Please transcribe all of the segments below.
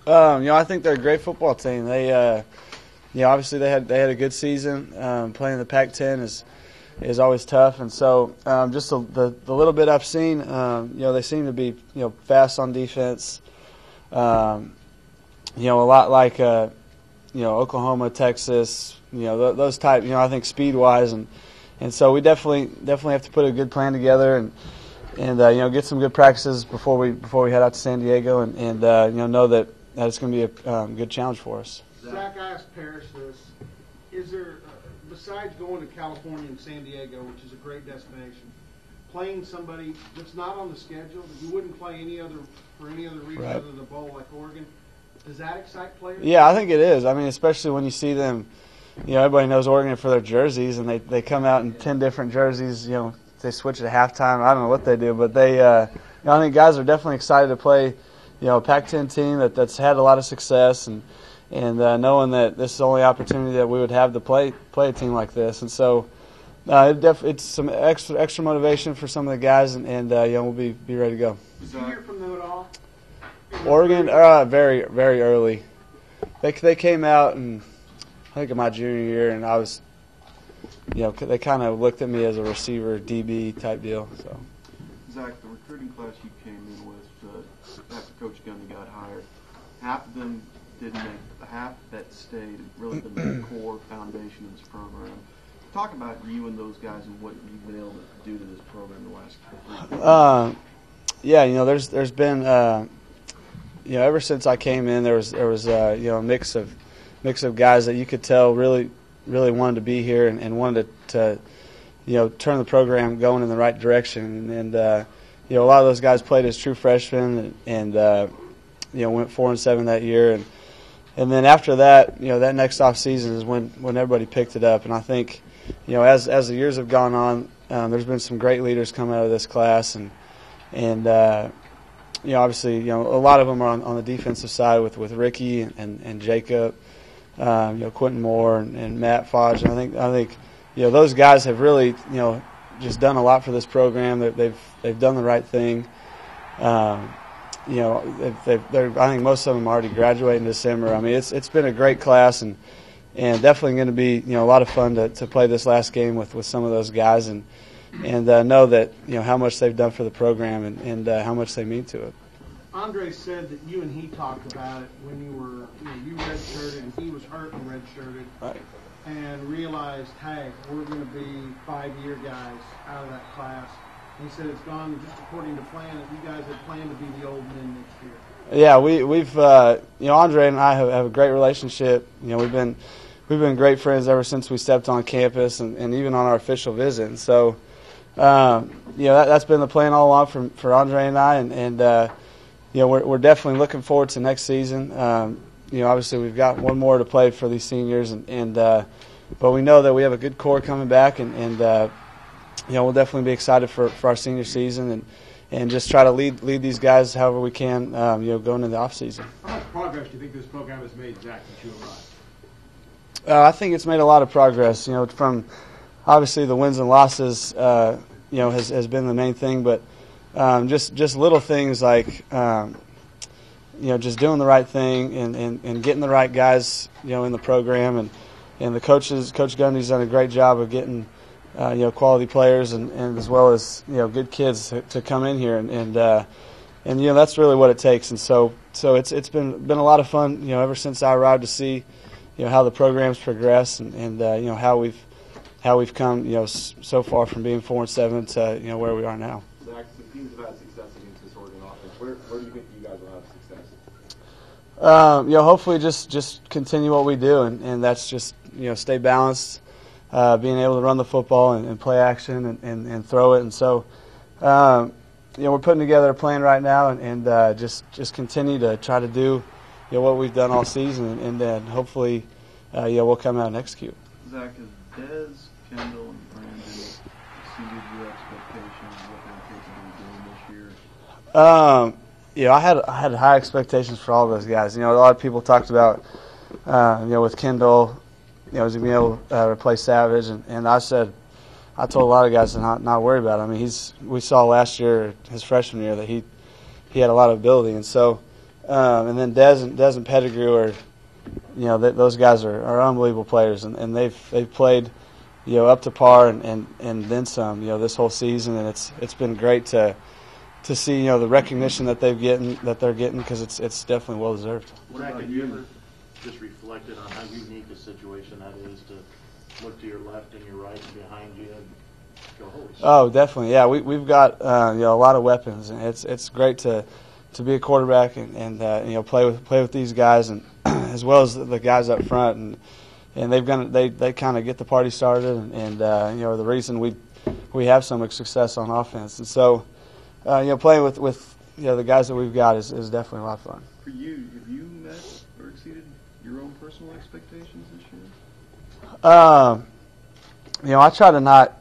I think they're a great football team. They, obviously they had a good season. Playing the Pac-10 is always tough, and so just the little bit I've seen, they seem to be fast on defense. A lot like Oklahoma, Texas, those type. I think speed-wise, and so we definitely have to put a good plan together and get some good practices before we head out to San Diego, and know that it's going to be a good challenge for us. Zach, I asked Parrish this: is there, besides going to California and San Diego, which is a great destination, playing somebody that's not on the schedule that you wouldn't play for any other reason other than the bowl, like Oregon? Does that excite players? Yeah, I think it is. I mean, especially when you see them. Everybody knows Oregon for their jerseys, and they come out in 10 different jerseys. They switch at halftime. I don't know what they do, but they. I think guys are definitely excited to play. A Pac-10 team that's had a lot of success, and knowing that this is the only opportunity that we would have to play a team like this, and so it's some extra motivation for some of the guys, and we'll be ready to go. Did you hear from them at all? Oregon, very very early. They came out, and I think in my junior year, and I was, they kind of looked at me as a receiver, DB type deal. So, Zach, the recruiting class you came in with after Coach Gundy got hired, half of them didn't make the half that stayed, really the core foundation of this program. Talk about you and those guys and what you've been able to do to this program the last couple of years. There's been ever since I came in, there was a mix of guys that you could tell really wanted to be here and wanted to turn the program going in the right direction, and a lot of those guys played as true freshmen and went 4-7 that year, and then after that, that next off season is when everybody picked it up, and I think as the years have gone on, there's been some great leaders come out of this class, and obviously a lot of them are on the defensive side with Ricky and Jacob, Quentin Moore and Matt Fodge, and I think those guys have really just done a lot for this program. They've done the right thing. I think most of them already graduate in December. I mean, it's been a great class, and definitely going to be a lot of fun to play this last game with some of those guys, and know that how much they've done for the program and how much they mean to it. Andre said that you and he talked about it when you redshirted and he was hurt and redshirted, right, and realized, hey, we're going to be 5-year guys out of that class. And he said it's gone just according to plan, that you guys had planned to be the old men next year. Yeah, we've Andre and I have a great relationship. We've been great friends ever since we stepped on campus and even on our official visit. And so that's been the plan all along for Andre and I, and we're definitely looking forward to next season. Obviously we've got one more to play for these seniors, but we know that we have a good core coming back, and we'll definitely be excited for our senior season and just try to lead these guys however we can, going into the off season. How much progress do you think this program has made, Zach, since you arrived? I think it's made a lot of progress. From obviously the wins and losses, has been the main thing, but just little things like just doing the right thing and getting the right guys in the program, and the coaches. Coach Gundy's done a great job of getting quality players and as well as good kids to come in here, and that's really what it takes. And so it's been a lot of fun ever since I arrived to see how the program's progressed and how we've come so far from being 4-7 to where we are now. Zach, the teams have had success against this Oregon offense. Where do you think you guys will have success? Hopefully just continue what we do, and that's just stay balanced, being able to run the football and play action and throw it. And so we're putting together a plan right now, and just continue to try to do what we've done all season, and then hopefully we'll come out and execute. Zach, has Dez, Kendall, and Brandon exceeded your expectations of what they're capable of doing this year? I had high expectations for all those guys. A lot of people talked about with Kendall, is he going to be able to replace Savage, and I told a lot of guys to not worry about it. I mean, we saw last year, his freshman year, that he had a lot of ability, and so and then Dez and Pettigrew are, those guys are unbelievable players, and they've played, up to par and then some, this whole season, and it's been great to see, the recognition that they're getting, because it's definitely well deserved. Zach, have you ever just reflected on how unique a situation that is to look to your left and your right and behind you and go, holy shit? Oh, definitely, yeah. We've got a lot of weapons, and it's great to be a quarterback and play with these guys, and as well as the guys up front, and they kind of get the party started, and the reason we have so much success on offense, and so playing with the guys that we've got is definitely a lot of fun. For you, have you met or exceeded your own personal expectations this year? I try to not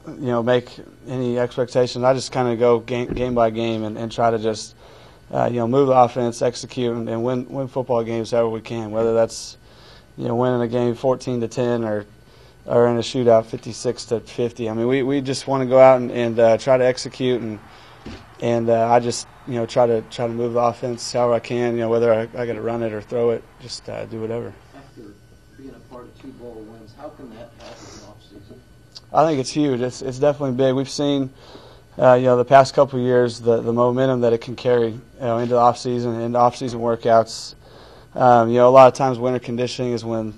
make any expectations. I just kind of go game by game and try to just move the offense, execute, and win football games however we can, whether that's winning a game 14-10 or in a shootout 56-50. I mean, we just want to go out and try to execute, and I just try to move the offense however I can. Whether I got to run it or throw it, just do whatever. After being a part of 2 bowl wins, how can that happen in off season? I think it's huge. It's definitely big. We've seen the past couple of years the momentum that it can carry into the off season, into off season workouts. A lot of times winter conditioning is when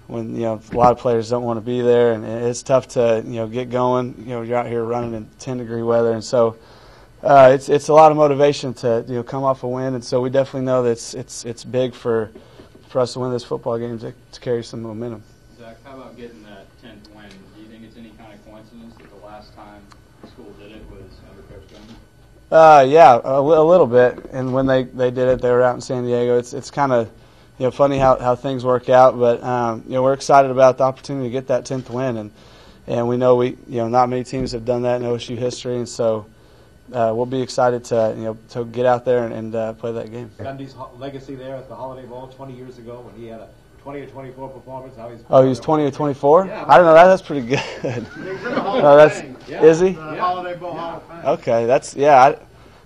a lot of players don't want to be there, and it's tough to get going. You're out here running in 10-degree weather, and so it's a lot of motivation to come off a win. And so we definitely know that it's big for us to win this football game to carry some momentum. Zach, how about getting that 10th win? Do you think it's any kind of coincidence that the last time the school did it was under Coach Gundy? Yeah, a little bit. And when they did it, they were out in San Diego. It's kind of funny how things work out, but we're excited about the opportunity to get that 10th win, and we know not many teams have done that in OSU history, and so we'll be excited to get out there and play that game. Gundy's legacy there at the Holiday Bowl 20 years ago when he had a 20 or 24 performance. He was 20 or 24? Yeah, I don't know that. That's pretty good. He's in the Hall of Fame. Is he? The Holiday Bowl Hall of Fame. Okay,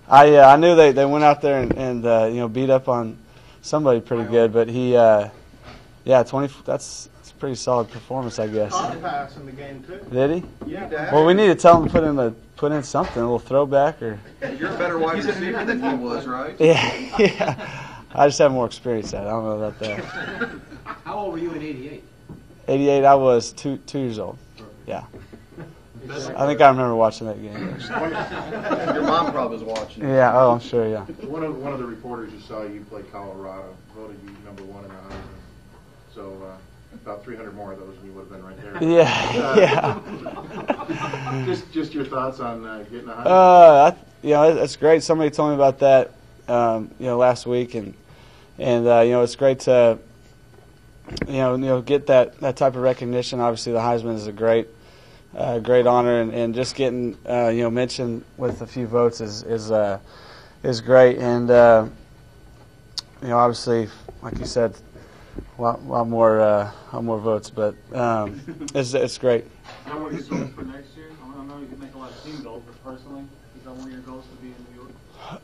I knew they went out there and beat up on somebody pretty good, but he 20. That's a pretty solid performance, I guess. Caught a pass in the game too. Did he? Yeah. Well, we need to tell him to put in something, a little throwback or. You're a better wide receiver than he was, right? Yeah. I just have more experience at it. I don't know about that. How old were you in '88? 88, I was 2 years old. Yeah. I think I remember watching that game. Your mom probably was watching. Yeah. Oh, I'm sure. Yeah. One of the reporters who saw you play Colorado voted you number 1 in the Heisman. So about 300 more of those, and you would have been right there. Yeah. Just your thoughts on getting a Heisman. That's great. Somebody told me about that, last week, and it's great to, get that type of recognition. Obviously, the Heisman is a great honor, and just getting mentioned with a few votes is great, and obviously, like you said, a lot more votes, but it's great. Is that one of your goals for next year? I know you can make a lot of team goals, but personally, is that one of your goals to be in New York?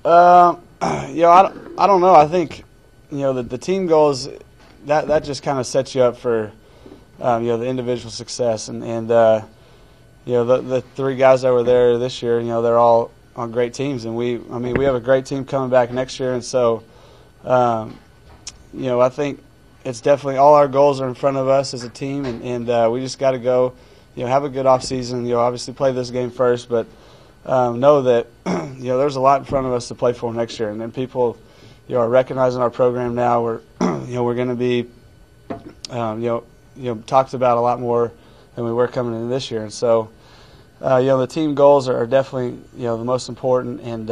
I don't know. I think the team goals that just kind of sets you up for the individual success, and the 3 guys that were there this year, they're all on great teams, and we have a great team coming back next year, and so I think it's definitely all our goals are in front of us as a team, and we just got to go, have a good off season. Obviously play this game first, but know that there's a lot in front of us to play for next year, and then people are recognizing our program now. We're we're going to be talked about a lot more than we were coming in this year, and so the team goals are definitely the most important, and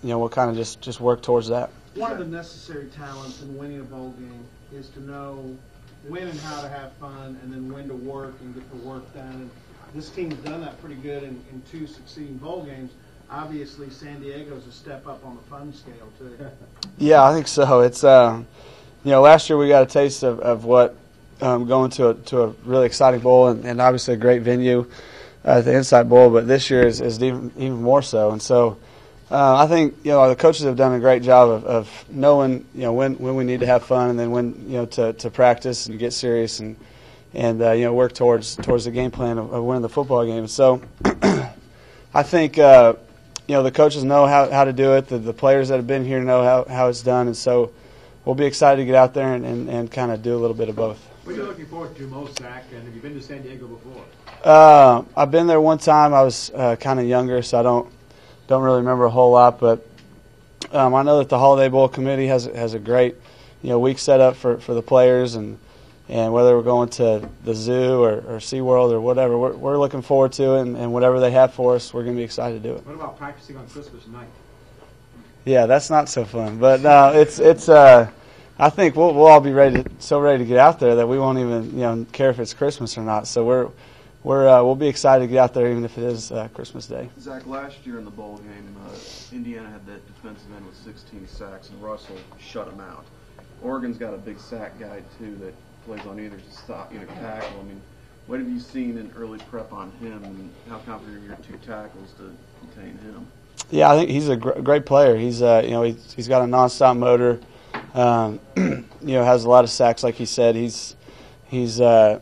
we'll kind of just work towards that. One of the necessary talents in winning a bowl game is to know when and how to have fun, and then when to work and get the work done. And this team's done that pretty good in 2 succeeding bowl games. Obviously, San Diego's a step up on the fun scale too. Yeah, I think so. It's last year we got a taste of what going to a really exciting bowl, and obviously a great venue, the Insight Bowl. But this year is even more so, and so I think the coaches have done a great job of knowing when we need to have fun, and then when to practice and get serious and work towards the game plan of winning the football game. So I think the coaches know how to do it. The players that have been here know how it's done, and so we'll be excited to get out there and kind of do a little bit of both. What are you looking forward to most, Zac? And have you been to San Diego before? I've been there one time. I was kind of younger, so I don't really remember a whole lot. But I know that the Holiday Bowl committee has a great week set up for the players, and whether we're going to the zoo or SeaWorld or whatever, we're looking forward to it, and whatever they have for us, we're going to be excited to do it. What about practicing on Christmas night? Yeah, that's not so fun. But it's I think we'll all be ready to get out there that we won't even care if it's Christmas or not. So we'll be excited to get out there even if it is Christmas Day. Zach, last year in the bowl game, Indiana had that defensive end with 16 sacks, and Russell shut him out. Oregon's got a big sack guy too that plays on either tackle. I mean, what have you seen in early prep on him, and how confident are your two tackles to contain him? Yeah, I think he's a great player. He's he's got a nonstop motor. Has a lot of sacks, like he said. He's I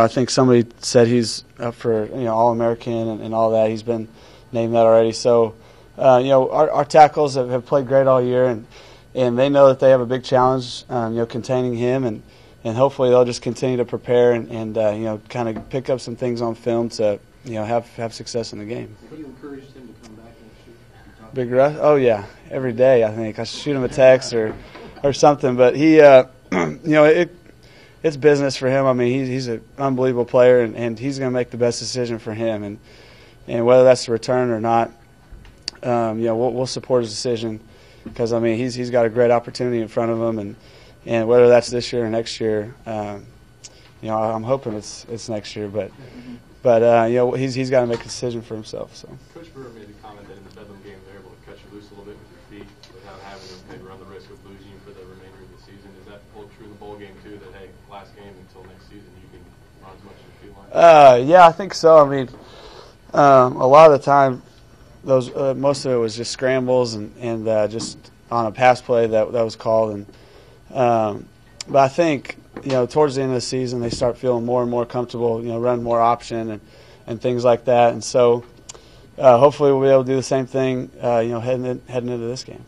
think somebody said he's up for All-American and all that. He's been named that already. So our tackles have played great all year, and they know that they have a big challenge containing him, and hopefully they'll just continue to prepare and kind of pick up some things on film to have success in the game. Have you encouraged him to come back next year? Big Russ? Oh yeah, every day I think I should shoot him a text or something. But he, it's business for him. I mean, he's an unbelievable player, and he's going to make the best decision for him. And whether that's the return or not, we'll support his decision because I mean he's got a great opportunity in front of him, and whether that's this year or next year, I'm hoping it's next year, but he's got to make a decision for himself. So. Coach Brewer made the comment that in the Bedlam game they're able to cut you loose a little bit with your feet without having to maybe run the risk of losing you for the remainder of the season. Does that hold true in the bowl game too? That hey, last game until next season you can run as much as you feel like? Yeah, I think so. I mean, a lot of the time, most of it was just scrambles and just on a pass play that was called. But I think towards the end of the season they start feeling more and more comfortable, run more option and things like that. And so hopefully we'll be able to do the same thing, heading into this game.